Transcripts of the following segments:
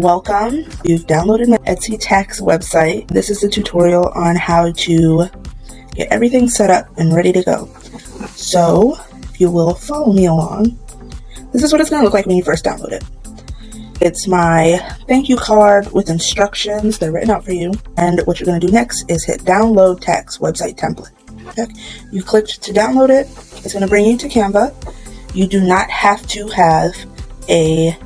Welcome. You've downloaded my Etsy tax website. This is a tutorial on how to get everything set up and ready to go. So, if you will follow me along, this is what it's going to look like when you first download it. It's my thank you card with instructions. They're written out for you. And what you're going to do next is hit download tax website template. Okay. You clicked to download it. It's going to bring you to Canva. You do not have to have a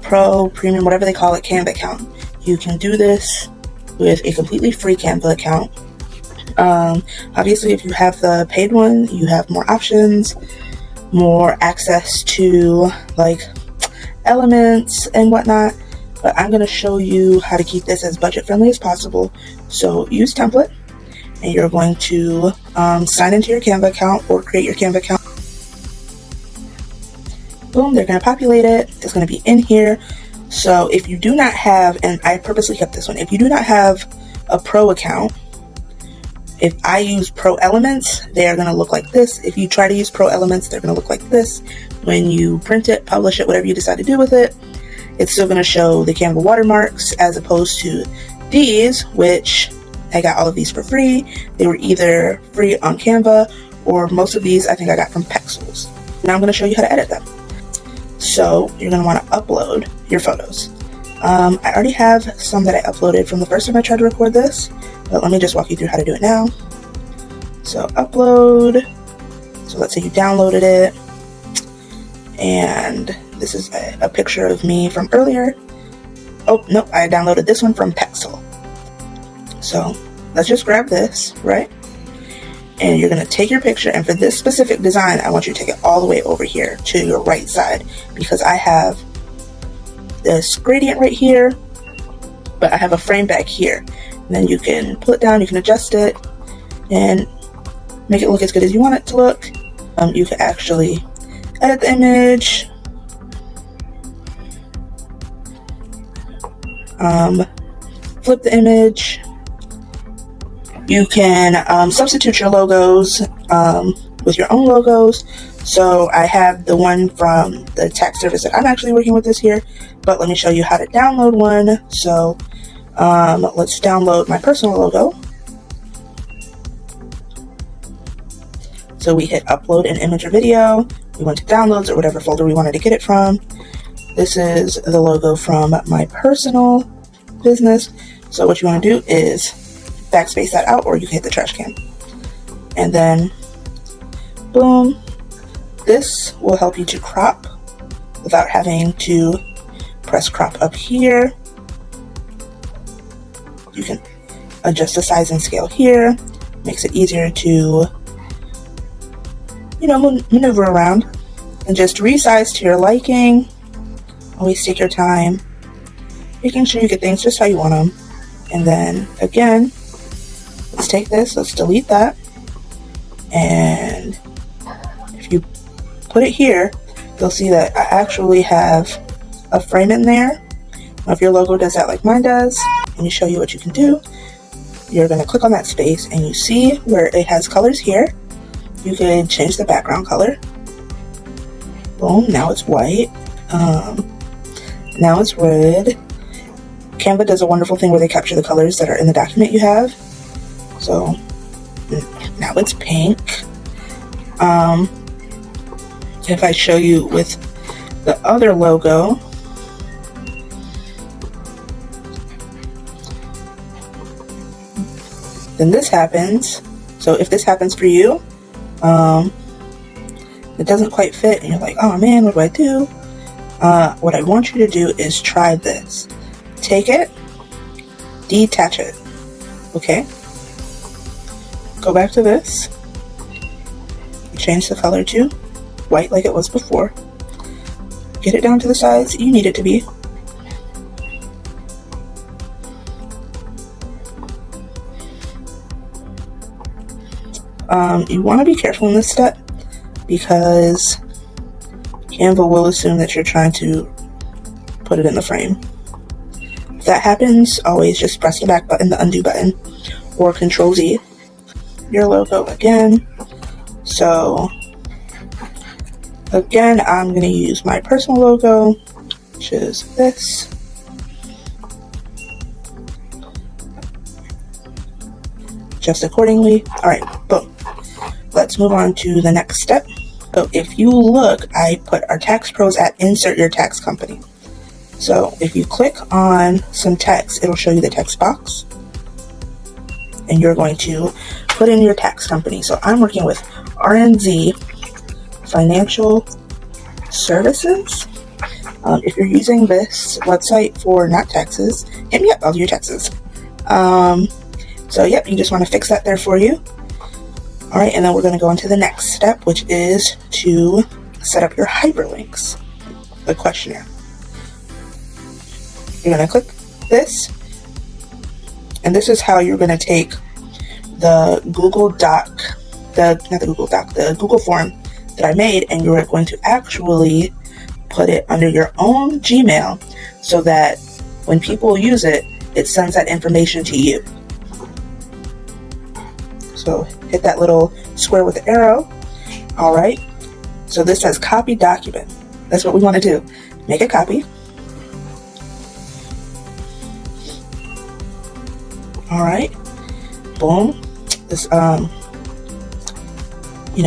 Pro, Premium, whatever they call it, Canva account. You can do this with a completely free Canva account. Obviously, if you have the paid one, you have more options, more access to like elements and whatnot. But I'm going to show you how to keep this as budget friendly as possible. So use template, and you're going to sign into your Canva account or create your Canva account. Boom, they're going to populate it. It's going to be in here. So if you do not have, and I purposely kept this one, if you do not have a Pro account, if I use Pro Elements, they are going to look like this. If you try to use Pro Elements, they're going to look like this. When you print it, publish it, whatever you decide to do with it, it's still going to show the Canva watermarks, as opposed to these, which I got all of these for free. They were either free on Canva, or most of these I think I got from Pexels. Now I'm going to show you how to edit them. So you're going to want to upload your photos. I already have some that I uploaded from the first time I tried to record this, but let me just walk you through how to do it now. So upload. So let's say you downloaded it, and this is a picture of me from earlier. Oh, no, I downloaded this one from Pexel. So let's just grab this, right? And you're going to take your picture, and for this specific design, I want you to take it all the way over here to your right side, because I have this gradient right here, but I have a frame back here. And then you can pull it down, you can adjust it, and make it look as good as you want it to look. You can actually edit the image, flip the image. You can substitute your logos with your own logos. So I have the one from the tax service that I'm actually working with this year, but let me show you how to download one. So let's download my personal logo. So we hit upload an image or video. We went to downloads or whatever folder we wanted to get it from. This is the logo from my personal business. So what you want to do is backspace that out, or you can hit the trash can. And then, boom. This will help you to crop without having to press crop up here. You can adjust the size and scale here. Makes it easier to, maneuver around. And just resize to your liking. Always take your time, making sure you get things just how you want them. And then, again, let's take this, let's delete that, and if you put it here, you'll see that I actually have a frame in there. Now, if your logo does that like mine does, and you show you what you can do, you're going to click on that space, and you see where it has colors here. You can change the background color. Boom, now it's white. Now it's red. Canva does a wonderful thing where they capture the colors that are in the document you have. So now it's pink. If I show you with the other logo, then this happens. So if this happens for you, it doesn't quite fit, and you're like, oh man, what do I do? What I want you to do is try this. Take it, detach it, okay? Go back to this, change the color to white like it was before, get it down to the size you need it to be. You want to be careful in this step, because Canva will assume that you're trying to put it in the frame. If that happens, always just press the back button, the undo button, or Control Z. Your logo again. So again, I'm going to use my personal logo, which is this. adjust accordingly. All right, boom. Let's move on to the next step. So if you look, I put our tax pros at insert your tax company. So if you click on some text, it'll show you the text box. And you're going to put in your tax company. So I'm working with RNZ Financial Services. If you're using this website for not taxes, hit me up, I'll do your taxes. So yep, you just want to fix that there for you. All right, and then we're going to go on to the next step, which is to set up your hyperlinks, the questionnaire. You're going to click this, and this is how you're going to take the Google Doc, the Google form that I made, and you're going to actually put it under your own Gmail so that when people use it, it sends that information to you. So hit that little square with the arrow. All right. So this says copy document. That's what we want to do. Make a copy. All right. Boom. This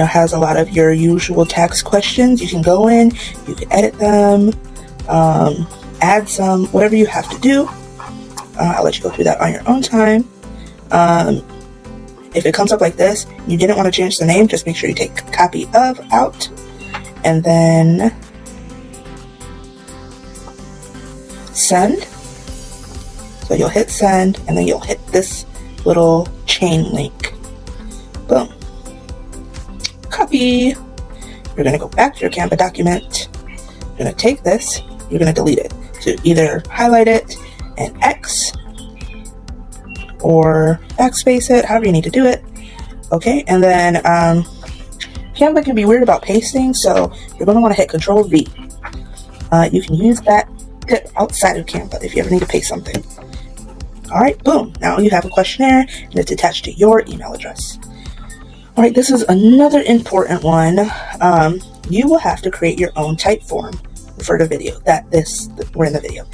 has a lot of your usual tax questions. You can go in, you can edit them, add some, whatever you have to do. I'll let you go through that on your own time. If it comes up like this, you didn't want to change the name, just make sure you take copy of out, and then send. So you'll hit send, and then you'll hit this little chain link. Boom. Copy. You're going to go back to your Canva document. You're going to take this, you're going to delete it. So either highlight it and X, or backspace it, however you need to do it. Okay, and then Canva can be weird about pasting, so you're going to want to hit Control V. You can use that tip outside of Canva if you ever need to paste something. All right, boom. Now you have a questionnaire, and it's attached to your email address. All right, this is another important one. You will have to create your own type form for the video. We're in the video.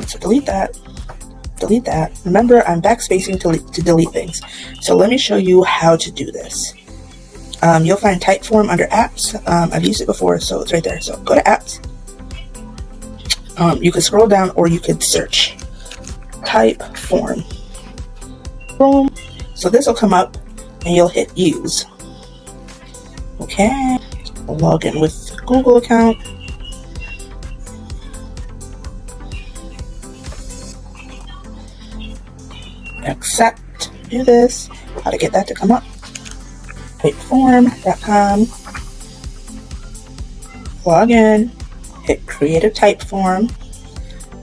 So delete that. Delete that. Remember, I'm backspacing to delete things. So let me show you how to do this. You'll find Typeform under apps. I've used it before, so it's right there. So go to apps. You could scroll down, or you could search Typeform. Boom. So this will come up, and you'll hit use. Okay. We'll log in with Google account. Accept, do this, how to get that to come up. Typeform.com. Log in, hit create a type form,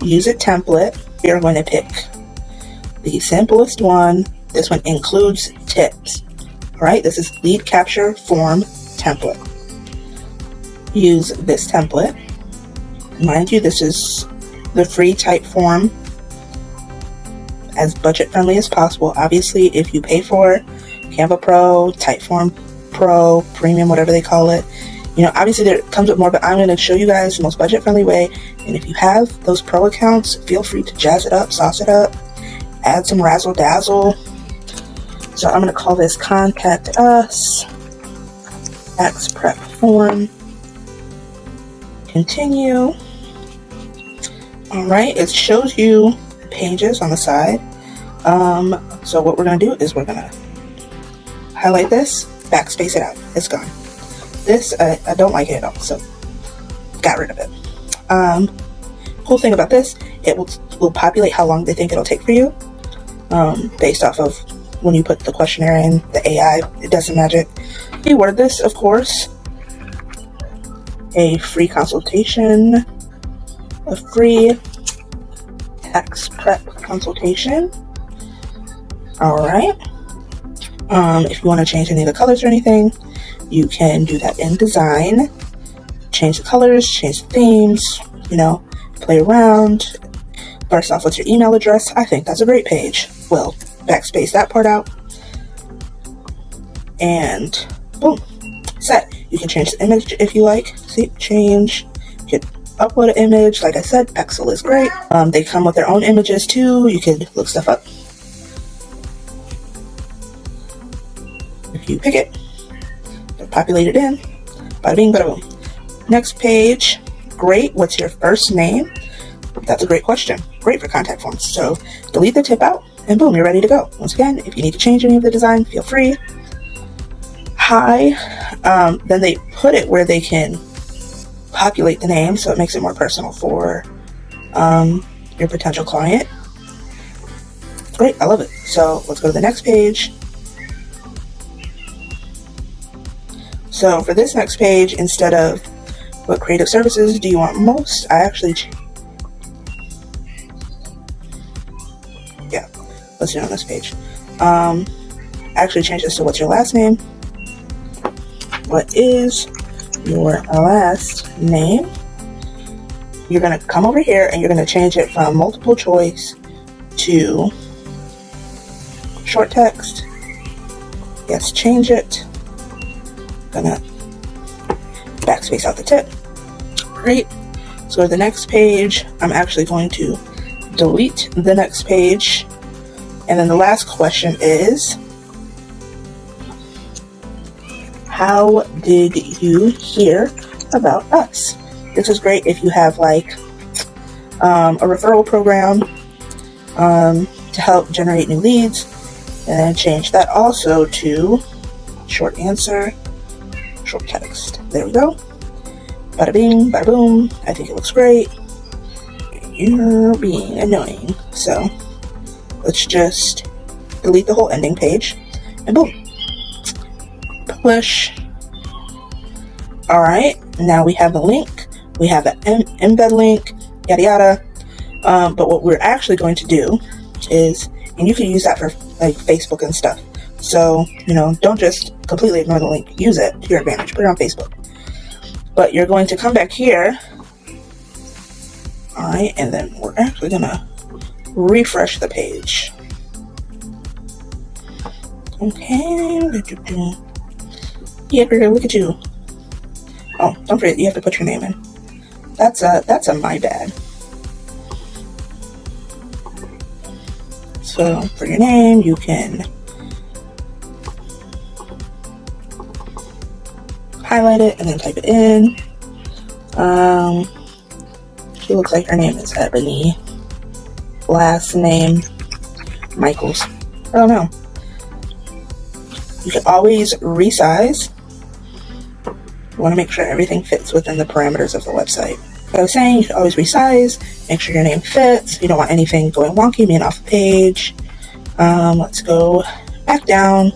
use a template. You're going to pick the simplest one. This one includes tips. All right, this is lead capture form template. Use this template. Mind you, this is the free type form, as budget friendly as possible. Obviously, if you pay for Canva Pro, Typeform Pro, Premium, whatever they call it, obviously there comes with more, but I'm going to show you guys the most budget friendly way. And if you have those pro accounts, feel free to jazz it up, sauce it up, add some razzle dazzle. So I'm going to call this Contact Us Tax Prep Form. Continue. All right, it shows you pages on the side. So what we're going to do is we're going to highlight this, backspace it out. It's gone. This, I don't like it at all, so got rid of it. Cool thing about this, it will populate how long they think it'll take for you, based off of when you put the questionnaire in, the AI, it does some magic. Reword this, of course. A free consultation, a free tax prep consultation. All right. If you want to change any of the colors or anything, you can do that in design. Change the colors, change the themes, play around. First off, what's your email address? I think that's a great page. Well, backspace that part out. And boom, set. You can change the image if you like. See, change. You can upload an image. Like I said, Pexel is great. They come with their own images too. You could look stuff up. If you pick it, it'll populate it in. Bada bing, bada boom. Next page. Great. What's your first name? That's a great question. Great for contact forms. So delete the tip out and boom, you're ready to go. Once again, if you need to change any of the design, feel free. Hi. Then they put it where they can populate the name, so it makes it more personal for your potential client. Great, I love it. So let's go to the next page. So for this next page, instead of what creative services do you want most, I actually let's do it on this page. I actually change this to what's your last name? What is your last name? You're going to come over here and you're going to change it from multiple choice to short text. Yes, change it. Gonna backspace out the tip. Great. So the next page, I'm actually going to delete the next page. And then the last question is, how did you hear about us? This is great if you have like a referral program to help generate new leads, and change that also to short answer, short text. There we go. Bada bing, bada boom. I think it looks great. You're being annoying. So let's just delete the whole ending page and boom. Publish. All right, now we have the link. We have the embed link, yada yada. But what we're actually going to do is, and you can use that for like Facebook and stuff. So, don't just completely ignore the link. Use it to your advantage. Put it on Facebook. But you're going to come back here. All right, and then we're actually going to refresh the page. Okay. Yeah, girl, look at you. Oh, don't forget, you have to put your name in. That's a my bad. So for your name, you can highlight it and then type it in. She looks like her name is Ebony. Last name Michaels. I don't know. You can always resize. You want to make sure everything fits within the parameters of the website. Like I was saying, you can always resize, make sure your name fits. You don't want anything going wonky, being off the page. Let's go back down.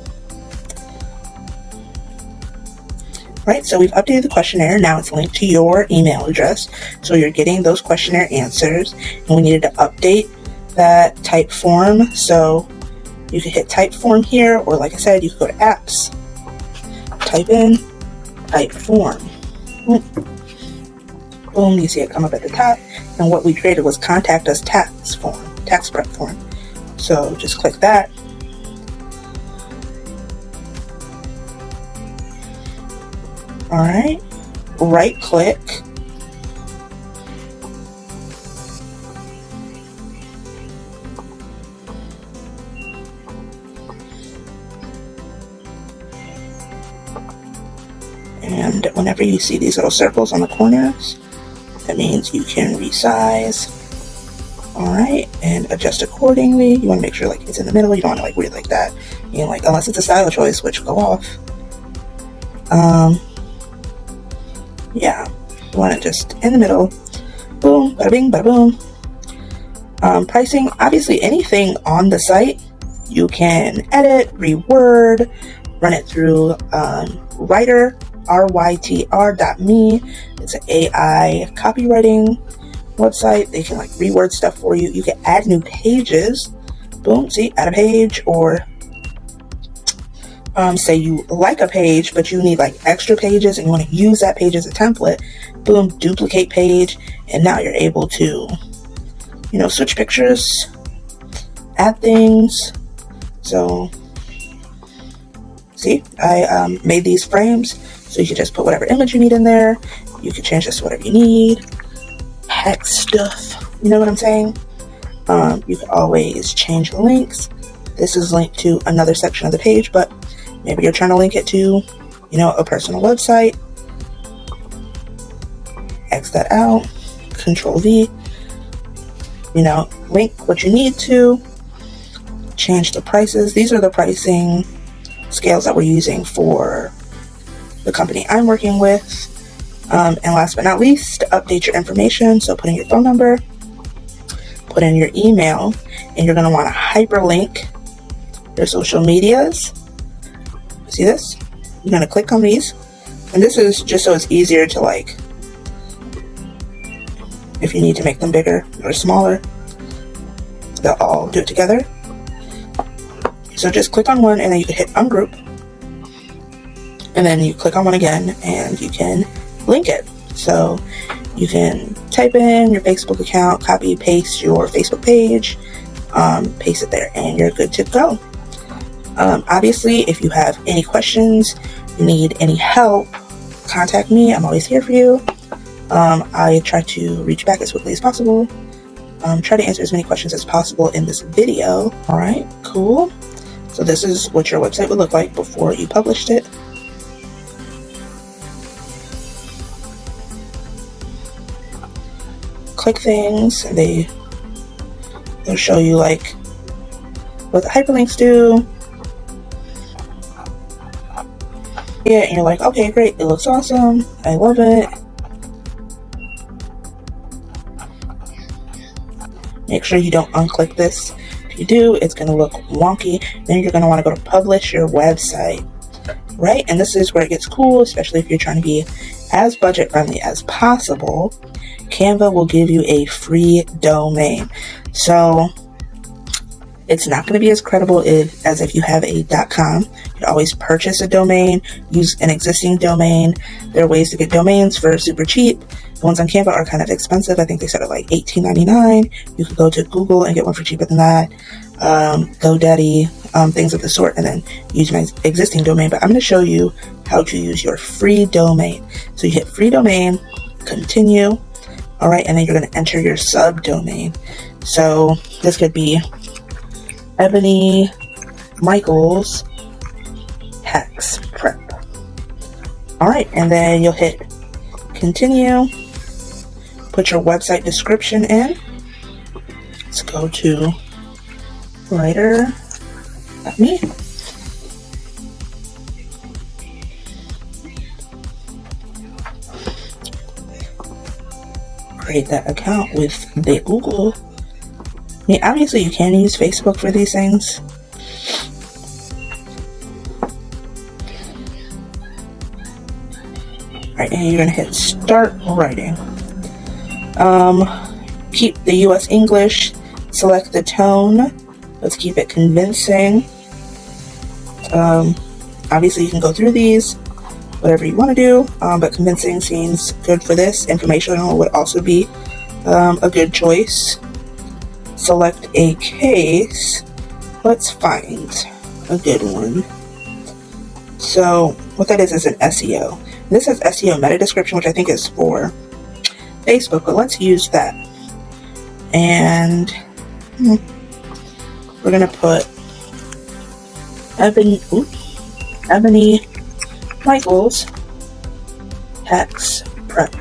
Right, so we've updated the questionnaire. Now it's linked to your email address. So you're getting those questionnaire answers. And we needed to update that type form. So you can hit type form here, or like I said, you can go to apps, type in type form. Boom, you see it come up at the top. And what we created was contact us tax prep form. So just click that. All right, right click. And whenever you see these little circles on the corners, that means you can resize. All right, and adjust accordingly. You want to make sure like it's in the middle. You don't want to like weird like that. Unless it's a style choice, which go off. Yeah, you want it just in the middle. Boom, bada bing, bada boom. Pricing, obviously anything on the site, you can edit, reword, run it through Writer, rytr.me. It's an AI copywriting website. They can like reword stuff for you. You can add new pages. Boom, see, add a page, or say you like a page, but you need like extra pages and you want to use that page as a template. Boom, duplicate page, and now you're able to, switch pictures, add things. So, see, I made these frames, so you can just put whatever image you need in there. You can change this to whatever you need. Hack stuff, you know what I'm saying? You can always change the links. This is linked to another section of the page, but Maybe you're trying to link it to, a personal website. X that out, Control V, link what you need to, change the prices. These are the pricing scales that we're using for the company I'm working with. And last but not least, update your information. So put in your phone number, put in your email, and you're going to want to hyperlink your social medias. See this? You're going to click on these. And this is just so it's easier to if you need to make them bigger or smaller, they'll all do it together. So just click on one and then you can hit ungroup. And then you click on one again and you can link it. So you can type in your Facebook account, copy, paste your Facebook page, paste it there, and you're good to go. Obviously, if you have any questions, you need any help, contact me. I'm always here for you. I try to reach back as quickly as possible. Try to answer as many questions as possible in this video. All right, cool. So this is what your website would look like before you published it. Click things, and they'll show you what the hyperlinks do. Yeah, and you're like, okay, great, it looks awesome, I love it. Make sure you don't unclick this. If you do, it's going to look wonky. Then you're going to want to go to publish your website, right? And this is where it gets cool, especially if you're trying to be as budget friendly as possible. Canva will give you a free domain. So it's not going to be as credible as if you have a .com. You always purchase a domain, use an existing domain. There are ways to get domains for super cheap. The ones on Canva are kind of expensive. I think they start at $18.99. You could go to Google and get one for cheaper than that. GoDaddy, things of the sort, and then use my existing domain. But I'm going to show you how to use your free domain. So you hit free domain, continue. All right, and then you're going to enter your subdomain. So this could be Ebony Michaels Tax Prep. All right, and then you'll hit continue. Put your website description in. Let's go to writer.me. Create that account with the Google. I mean, obviously you can use Facebook for these things. Alright, and you're going to hit start writing. Keep the US English, select the tone. Let's keep it convincing. Obviously you can go through these, whatever you want to do, but convincing seems good for this. Informational would also be a good choice. Select a case. Let's find a good one. So what that is an SEO. This has SEO meta description, which I think is for Facebook, but let's use that. And we're gonna put Ebony Michaels Tax Prep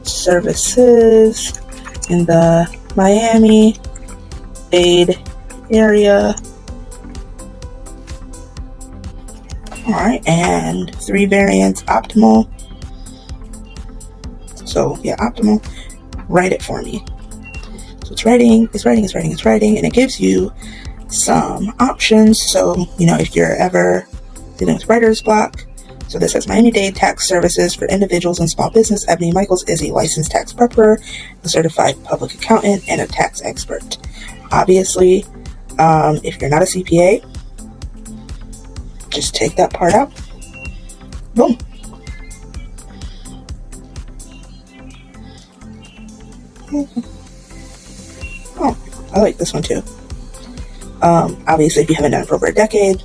Services in the Miami-Dade area. Alright, and 3 variants, optimal. So yeah, optimal. Write it for me. So it's writing, and it gives you some options. So, if you're ever dealing with writer's block. So this says Miami-Dade Tax Services for Individuals and Small Business. Ebony Michaels is a licensed tax prepper, a certified public accountant, and a tax expert. Obviously, if you're not a CPA, just take that part out. Boom. Oh, I like this one too. Obviously, if you haven't done it for over a decade,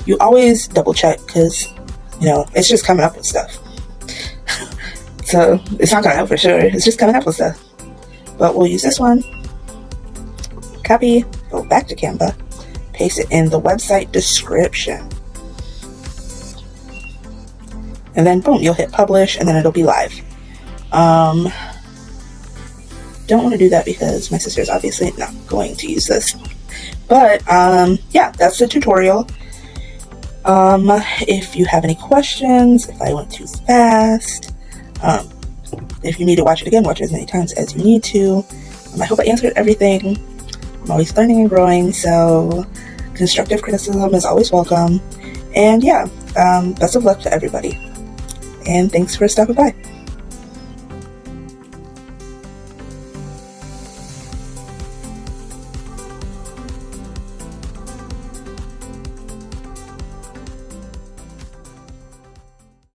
you always double check because, it's just coming up with stuff. So it's not coming out for sure. It's just coming up with stuff. But we'll use this one. Copy, go back to Canva, paste it in the website description. and then boom, you'll hit publish, and then it'll be live. Don't want to do that because my sister is obviously not going to use this. But yeah, that's the tutorial. If you have any questions, if I went too fast, if you need to watch it again, watch it as many times as you need to. I hope I answered everything. I'm always learning and growing, so constructive criticism is always welcome. And yeah, best of luck to everybody. And thanks for stopping by.